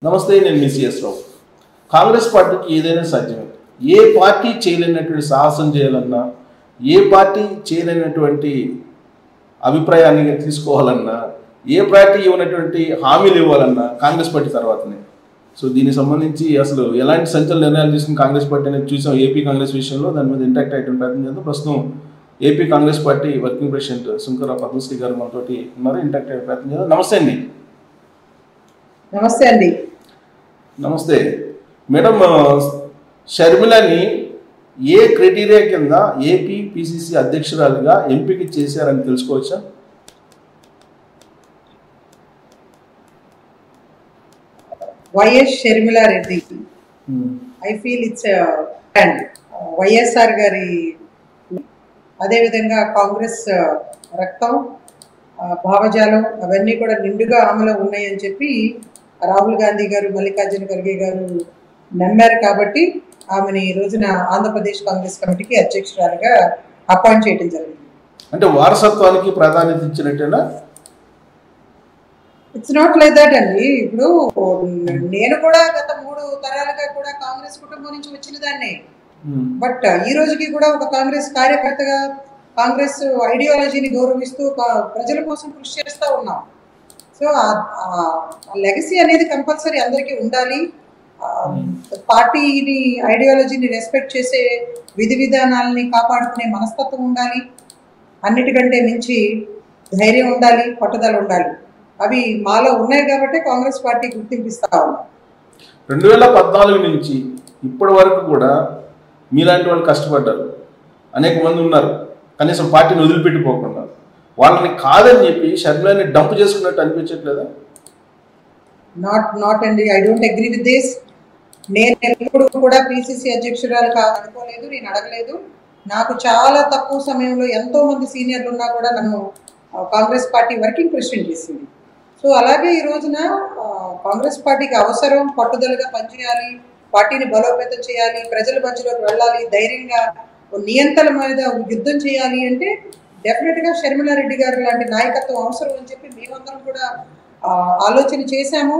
నమస్తే, నేను మీ సిఎస్ రావు. కాంగ్రెస్ పార్టీకి ఏదైనా సాధ్యమే. ఏ పార్టీ చేయలేనటువంటి సాహసం చేయాలన్నా, ఏ పార్టీ చేయలేనటువంటి అభిప్రాయాన్ని తీసుకోవాలన్నా, ఏ పార్టీ ఇవ్వనటువంటి హామీలు ఇవ్వాలన్నా కాంగ్రెస్ పార్టీ తర్వాతనే. సో దీనికి సంబంధించి అసలు ఎలాంటి సంచలన నిర్ణయాలు తీసుకుని కాంగ్రెస్ పార్టీ అనేది చూసాం ఏపీ కాంగ్రెస్ విషయంలో. దాని మీద ఇంటాక్ట్ అయ్యేటువంటి ప్రయత్నం చేద్దాం. ప్రస్తుతం AP Congress party working president Shankara Padmashri గారు మనతోటి ఉన్నారు. ఇంటాక్ట్ అయ్యే ప్రయత్నం చేద్దాం. నమస్తే అండి. నమస్తే అండి. నమస్తే మేడం. షర్మిలని ఏ క్రైటీరియా కింద ఏపీ పిసిసి అధ్యక్షురాలుగా ఎంపిక చేశారని తెలుసుకోవచ్చా? YS Sharmila Reddy. I feel it's YSR గారి, అదేవిధంగా కాంగ్రెస్ రక్తం, భావజాలం అవన్నీ కూడా నిండుగా ఆమెలో ఉన్నాయని చెప్పి రాహుల్ గాంధీ గారు, మల్లికార్జున ఖర్గే గారు నమ్మారు. కాబట్టి ఆమెని ఈ రోజున ఆంధ్రప్రదేశ్ కాంగ్రెస్ కమిటీకి అధ్యక్షురాలుగా అపాయింట్ చేయడం జరిగింది. అంటే వారసత్వానికి ప్రాధాన్యత ఇచ్చినట్టేనా? ఇట్స్ నాట్ లైక్ దట్ అండి. ఇప్పుడు నేను కూడా గత 3 తరాలుగా కూడా కాంగ్రెస్ కుటుంబం నుంచి వచ్చిన దాన్ని. బట్ ఈ రోజుకి కూడా ఒక కాంగ్రెస్ కార్యకర్తగా కాంగ్రెస్ ఐడియాలజీని గౌరవిస్తూ ప్రజల కోసం కృషి చేస్తూ ఉన్నాం. సో లెగసీ అనేది కంపల్సరీ అందరికీ ఉండాలి. పార్టీని ఐడియాలజీని రెస్పెక్ట్ చేసే విధి విధానాలని కాపాడుకునే మనస్తత్వం ఉండాలి. అన్నిటికంటే మించి ధైర్యం ఉండాలి, పట్టుదల ఉండాలి. అవి మాలో ఉన్నాయి కాబట్టి కాంగ్రెస్ పార్టీ గుర్తింపిస్తా ఉన్నాం. 2014 నుంచి ఇప్పటి వరకు కూడా మీలాంటి వాళ్ళు కష్టపడ్డారు. అనేక మంది ఉన్నారు కనీసం పార్టీని వదిలిపెట్టిపోకుండా. వాళ్ళని కాదని చెప్పి షర్మిలాని డంప్ చేసుకున్నట్టు అనిపించట్లేదా? నాట్ అండి. I don't agree with this. నేను ఎప్పుడు కూడా పిసిసి అధ్యక్షురాలు అనుకోలేదు, నేను అడగలేదు. నాకు చాలా తక్కువ సమయంలో ఎంతో మంది సీనియర్లు ఉన్నా కూడా నన్ను కాంగ్రెస్ పార్టీ వర్కింగ్ ప్రెసిడెంట్ చేసింది. సో అలాగే ఈ రోజున కాంగ్రెస్ పార్టీకి అవసరం పట్టుదలగా పనిచేయాలి, పార్టీని బలోపేతం చేయాలి, ప్రజల మధ్యలోకి వెళ్ళాలి, ధైర్యంగా నియంత్రణ మీద యుద్ధం చేయాలి అంటే డెఫినెట్గా షర్మిలారెడ్డి గారు లాంటి నాయకత్వం అవసరం అని చెప్పి మేమందరం కూడా ఆలోచన చేశాము.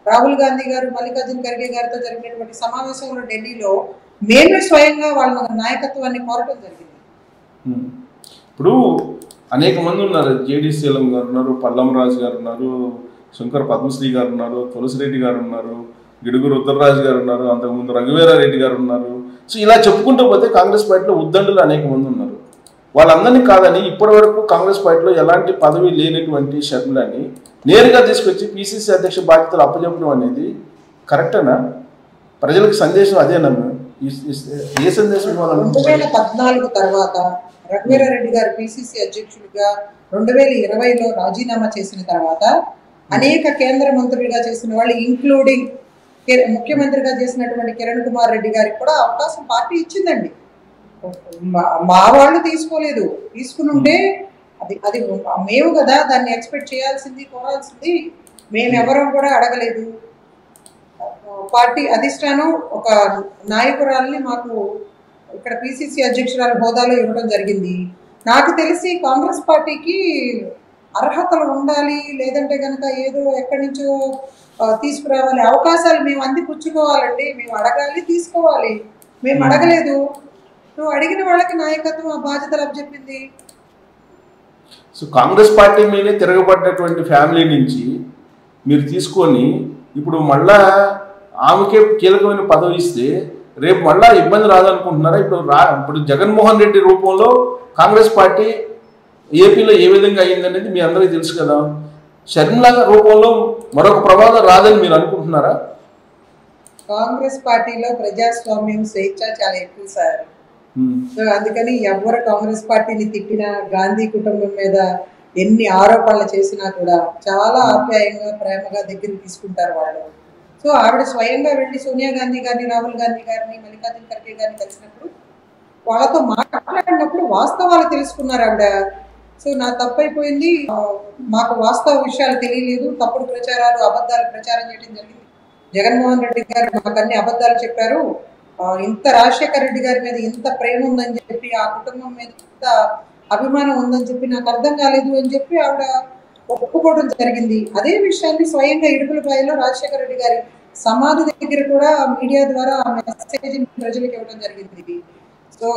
రాహుల్ గాంధీ గారు, మల్లికార్జున ఖర్గే గారితో జరిగినటువంటి సమావేశంలో ఢిల్లీలో మేమే స్వయంగా వాళ్ళ నాయకత్వాన్ని కోరటం జరిగింది. ఇప్పుడు అనేక మంది ఉన్నారు. జేడి శీలం గారు ఉన్నారు, పల్లమరాజు గారు ఉన్నారు, శంకర పద్మశ్రీ గారు ఉన్నారు, తులసిరెడ్డి గారు ఉన్నారు, గిడుగురు ఉత్తరరాజు గారు ఉన్నారు, అంతకుముందు రఘువీరారెడ్డి గారు ఉన్నారు. సో ఇలా చెప్పుకుంటూ పోతే కాంగ్రెస్ పార్టీలో ఉద్దండులు అనేక మంది ఉన్నారు. వాళ్ళందరినీ కాదని ఇప్పటి వరకు కాంగ్రెస్ పార్టీలో ఎలాంటి పదవి లేనటువంటి షర్మిలాని నేరుగా తీసుకొచ్చి పిసిసి అధ్యక్ష బాధ్యతలు అప్పచెప్పడం అనేది కరెక్టేనా? ప్రజలకు సందేశం అదేనా? ఏ సందేశం ఇవ్వాలన్నా? 2014 తర్వాత రఘువీరారెడ్డి గారు పిసిసి అధ్యక్షుడిగా 2020లో రాజీనామా చేసిన తర్వాత అనేక కేంద్ర మంత్రులుగా చేసిన వాళ్ళు, ఇంక్లూడింగ్ ముఖ్యమంత్రిగా చేసినటువంటి కిరణ్ కుమార్ రెడ్డి గారికి కూడా అవకాశం పార్టీ ఇచ్చిందండి. మా వాళ్ళు తీసుకోలేదు. తీసుకుని ఉంటే అది మేము కదా దాన్ని ఎక్స్పెక్ట్ చేయాల్సింది, కోరాల్సింది. మేమెవరం కూడా అడగలేదు. పార్టీ అధిష్టానం ఒక నాయకురాలని మాకు ఇక్కడ పిసిసి అధ్యక్షురాలు హోదాలో ఇవ్వడం జరిగింది. నాకు తెలిసి కాంగ్రెస్ పార్టీకి అర్హతలు ఉండాలి, లేదంటే కనుక ఏదో ఎక్కడి నుంచో తీసుకురావాలి. అవకాశాలు మేము అందిపుచ్చుకోవాలండి. మేము అడగాలి, తీసుకోవాలి. మేము అడగలేదు. నువ్వు అడిగిన వాళ్ళకి నాయకత్వం ఆ బాధ్యతలు అప్పచెప్పింది. సో కాంగ్రెస్ పార్టీ మీదే తిరగబడ్డటువంటి ఫ్యామిలీ నుంచి మీరు తీసుకొని ఇప్పుడు మళ్ళా ఆమెకే కీలకమైన పదవి ఇస్తే రేపు మళ్ళా ఇబ్బంది రాదనుకుంటున్నారా? ఇప్పుడు జగన్మోహన్ రెడ్డి రూపంలో కాంగ్రెస్ పార్టీ ఏపీలో ఏ విధంగా అయ్యిందనేది మీ అందరికీ తెలుసు కదా. షర్మిలా రూపంలో మరొక ప్రమాదం రాదని మీరు అనుకుంటున్నారా? కాంగ్రెస్ పార్టీలో ప్రజాస్వామ్యం, స్వేచ్ఛ చాలా ఎక్కువ సార్. సో అందుకని ఎవరు కాంగ్రెస్ పార్టీని తిట్టినా, గాంధీ కుటుంబం మీద ఎన్ని ఆరోపణలు చేసినా కూడా చాలా ఆప్యాయంగా, ప్రేమగా దగ్గరికి తీసుకుంటారు వాళ్ళు. సో ఆవిడ స్వయంగా వెళ్ళి సోనియా గాంధీ గారిని, రాహుల్ గాంధీ గారిని, మల్లికార్జున ఖర్గే గారిని కలిసినప్పుడు వాళ్ళతో మాట్లాడినప్పుడు వాస్తవాలు తెలుసుకున్నారు ఆవిడ. సో నా తప్పైపోయింది, మాకు వాస్తవ విషయాలు తెలియలేదు, తప్పుడు ప్రచారాలు, అబద్ధాలు ప్రచారం చేయడం జరిగింది. జగన్మోహన్ రెడ్డి గారు మాకు అన్ని అబద్ధాలు చెప్పారు. ఇంత రాజశేఖర రెడ్డి గారి మీద ఇంత ప్రేమ ఉందని చెప్పి, ఆ కుటుంబం మీద ఇంత అభిమానం ఉందని చెప్పి నాకు అర్థం కాలేదు అని చెప్పి ఆవిడ ఒప్పుకోవడం జరిగింది. అదే విషయాన్ని స్వయంగా ఇడుపులపాయలో రాజశేఖర రెడ్డి గారి సమాధి దగ్గర కూడా మీడియా ద్వారా ఆ మెసేజ్ ప్రజలకు ఇవ్వడం జరిగింది. సో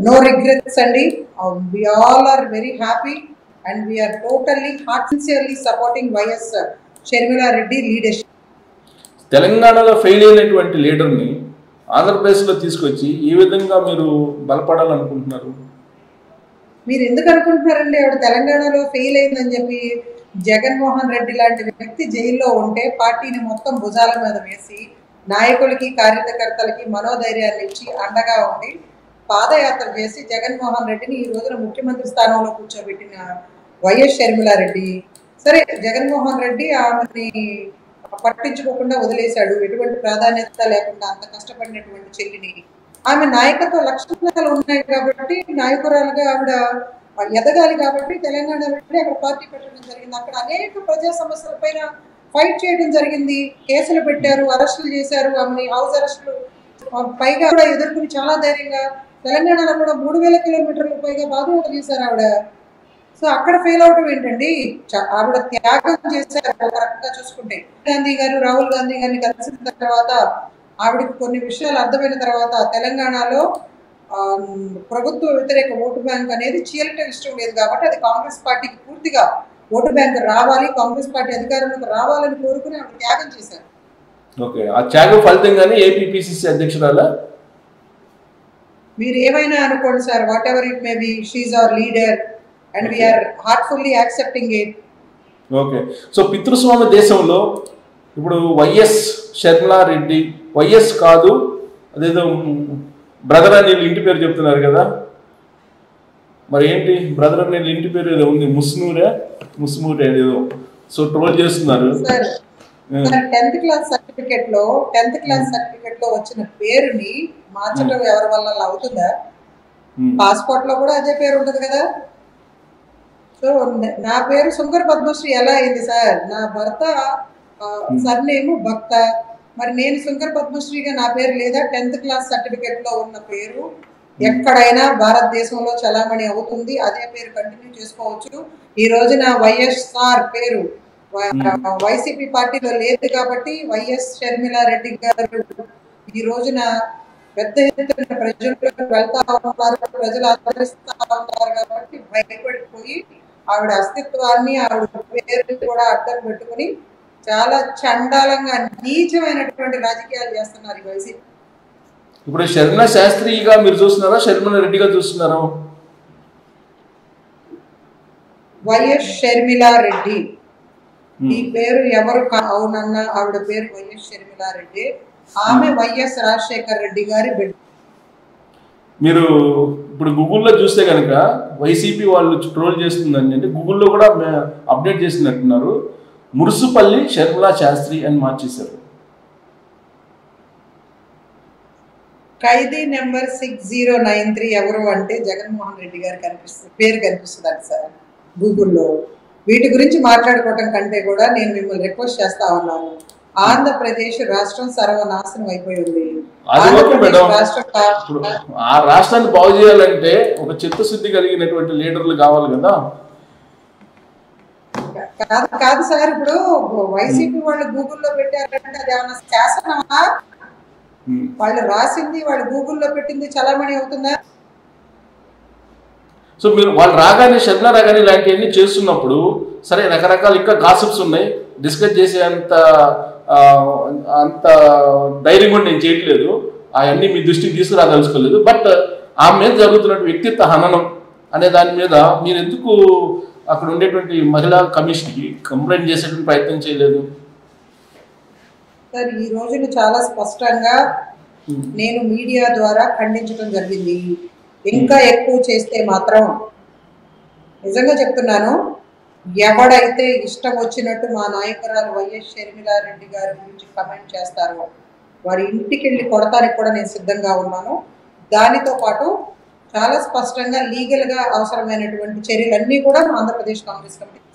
నో రిగ్రెట్స్ అండి. We all are very happy and we are totally heart sincerely supporting YS Sharmila Reddy leadership. తెలంగాణలో ఫెయిల్ అయినటువంటి లీడర్ని ఆంధ్రప్రదేశ్లో తీసుకొచ్చి ఏ విధంగా మీరు బలపడాలనుకుంటున్నారు? మీరు ఎందుకు అనుకుంటున్నారండి ఆవిడ తెలంగాణలో ఫెయిల్ అయిందని చెప్పి? జగన్మోహన్ రెడ్డి లాంటి వ్యక్తి జైల్లో ఉంటే పార్టీని మొత్తం భుజాల మీద వేసి నాయకులకి కార్యకర్తలకి మనోధైర్యాన్ని ఇచ్చి అండగా ఉండి పాదయాత్ర చేసి జగన్మోహన్ రెడ్డిని ఈ రోజున ముఖ్యమంత్రి స్థానంలో కూర్చోబెట్టిన వైఎస్ షర్మిలారెడ్డి, సరే జగన్మోహన్ రెడ్డి ఆమెని పట్టించుకోకుండా వదిలేశాడు, ఎటువంటి ప్రాధాన్యత లేకుండా అంత కష్టపడినటువంటి చెల్లిని. ఆమె నాయకత్వ లక్షణాలు ఉన్నాయి కాబట్టి నాయకురాలుగా ఆవిడ ఎదగాలి కాబట్టి తెలంగాణలో అక్కడ పార్టీ పెట్టడం జరిగింది. అక్కడ అనేక ప్రజా సమస్యల పైన ఫైట్ చేయడం జరిగింది. కేసులు పెట్టారు, అరెస్టులు చేశారు, ఆమెని హౌస్ అరెస్టులు పైగా కూడా ఎదుర్కొని చాలా ధైర్యంగా తెలంగాణలో కూడా 3000 కిలోమీటర్లు పైగా పాదయాత్ర చేశారు ఆవిడ. సో అక్కడ ఫెయిల్ అవడం ఏంటండి? ఆవిడ త్యాగం చేశారు. ఒక రకంగా చూసుకుంటే గాంధీ గారు రాహుల్ గాంధీ గారిని కలిసిన తర్వాత ఆవిడకి కొన్ని విషయాలు అర్థమైన తర్వాత తెలంగాణలో ప్రభుత్వ వ్యతిరేక ఓటు బ్యాంక్ అనేది చీలటం ఇష్టం లేదు కాబట్టి అది కాంగ్రెస్ పార్టీకి పూర్తిగా ఓటు బ్యాంక్ రావాలి, కాంగ్రెస్ పార్టీ అధికారంలోకి రావాలని కోరుకుని ఆవిడ త్యాగం చేశారు. ఓకే, ఆ త్యాగం ఫలితంగానే ఏపీపీసీసీ అధ్యక్షురాలా? మీరు ఏమైనా అనుకోండి sir, whatever it may be, she's our leader and we are heartfully accepting it. Okay, so పితృస్వామ్య దేశంలో ఇప్పుడు వైఎస్ షర్మిలారెడ్డి, వైఎస్ కాదు అదేదో బ్రదర్ అని ఇంటి పేరు చెప్తున్నారు కదా, మరి ఏంటి బ్రదర్ అని ఇంటి పేరు ఏదో ఉంది, ముస్నూరే ఏదో, సో ట్రోల్ చేస్తున్నారు. సార్ 10th క్లాస్ సర్టిఫికెట్ లో వచ్చిన పేరుని మార్చడం ఎవరి వల్ల అవుతుందా? పాస్పోర్ట్ లో కూడా అదే పేరు ఉంటుంది కదా. సో నా పేరు శంకర్ పద్మశ్రీ ఎలా అయింది సార్? నా భర్త సర్నేము భక్త, మరి నేను శంకర్ పద్మశ్రీగా నా పేరు లేదా? 10th క్లాస్ సర్టిఫికెట్ లో ఉన్న పేరు ఎక్కడైనా భారతదేశంలో చలామణి అవుతుంది, అదే పేరు కంటిన్యూ చేసుకోవచ్చు. ఈ రోజున వైఎస్ఆర్ పేరు వైసీపీ పార్టీలో లేదు కాబట్టి వైఎస్ షర్మిలారెడ్డి గారు ఈ రోజున పెద్ద ఎత్తున ప్రజలకు వెళ్తా ఉన్నారు, ప్రజలు ఆదరిస్తా ఉన్నారు కాబట్టి భయపడిపోయి ఆవిడ అస్తిత్వాన్ని ఆవిడ పేరు కూడా అడ్డం పెట్టుకుని చాలా చండాలంగా నీచమైనటువంటి రాజకీయాలు చేస్తున్నారు ఈ వైసీపీ. ఇప్పుడు షర్మిలా శాస్త్రిగా మీరు చూస్తున్నారా, షర్మిలా రెడ్డిగా చూస్తున్నారా? వైఎస్ షర్మిలారెడ్డి ఈ పేరు ఎవరు అవునన్నా ఆవిడ పేరు వైఎస్ షర్మిలారెడ్డి, ఆమె వైఎస్ రాజశేఖర్ రెడ్డి గారి బిడ్డ. మీరు ఇప్పుడు గూగుల్లో చూస్తే కనుక వైసీపీ వాళ్ళు ట్రోల్ చేస్తుందని అంటే గూగుల్లో కూడా అప్డేట్ చేసినట్టున్నారు, మురుసుపల్లి షర్మిలా శాస్త్రి అని మార్చేశారు. ఖైదీ నెంబర్ 6093 ఎవరు అంటే జగన్మోహన్ రెడ్డి గారు పేరు కనిపిస్తుంది సార్ గూగుల్లో. వీటి గురించి మాట్లాడుకోవటం కంటే కూడా నేను మిమ్మల్ని రిక్వెస్ట్ చేస్తా ఉన్నాను, ఆంధ్రప్రదేశ్ రాష్ట్రం సర్వనాశనం అయిపోయింది. ఆ రాష్ట్రాన్ని బాగు చేయాలంటే ఒక చిత్తశుద్ధి కలిగినటువంటి లీడర్లు కావాలి కదా. కాదు సార్, ఇప్పుడు వైసీపీ వాళ్ళు గూగుల్లో పెట్టారంటే అది ఏమన్నా శాసనమా? వాళ్ళు రాసింది వాళ్ళు గూగుల్లో పెట్టింది చలామణి అవుతుందా? సో మీరు వాళ్ళు రాగానే షర్మిలా రాగానే ఇలాంటివన్నీ చేస్తున్నప్పుడు సరే రకరకాల ఇంకా గాసిప్స్ ఉన్నాయి, డిస్కస్ చేసే అంత ధైర్యం కూడా నేను చేయట్లేదు, అవన్నీ మీ దృష్టికి తీసుకురాదలుచుకోలేదు. బట్ ఆమె మీద జరుగుతున్నటువంటి వ్యక్తిత్వ హననం అనే దాని మీద మీరు ఎందుకు అక్కడ ఉండేటువంటి మహిళా కమిషన్కి కంప్లైంట్ చేసేటువంటి ప్రయత్నం చేయలేదు? సార్ ఈ రోజున చాలా స్పష్టంగా నేను మీడియా ద్వారా ఖండించడం జరిగింది. ఇంకా ఎక్కువ చేస్తే మాత్రం నిజంగా చెప్తున్నాను, ఎవడైతే ఇష్టం వచ్చినట్టు మా నాయకురాలు వైఎస్ షర్మిలారెడ్డి గారి గురించి కమెంట్ చేస్తారో వారి ఇంటికి వెళ్ళి కొడతానికి కూడా నేను సిద్ధంగా ఉన్నాను. దానితో పాటు చాలా స్పష్టంగా లీగల్గా అవసరమైనటువంటి చర్యలన్నీ కూడా ఆంధ్రప్రదేశ్ కాంగ్రెస్ కమిటీ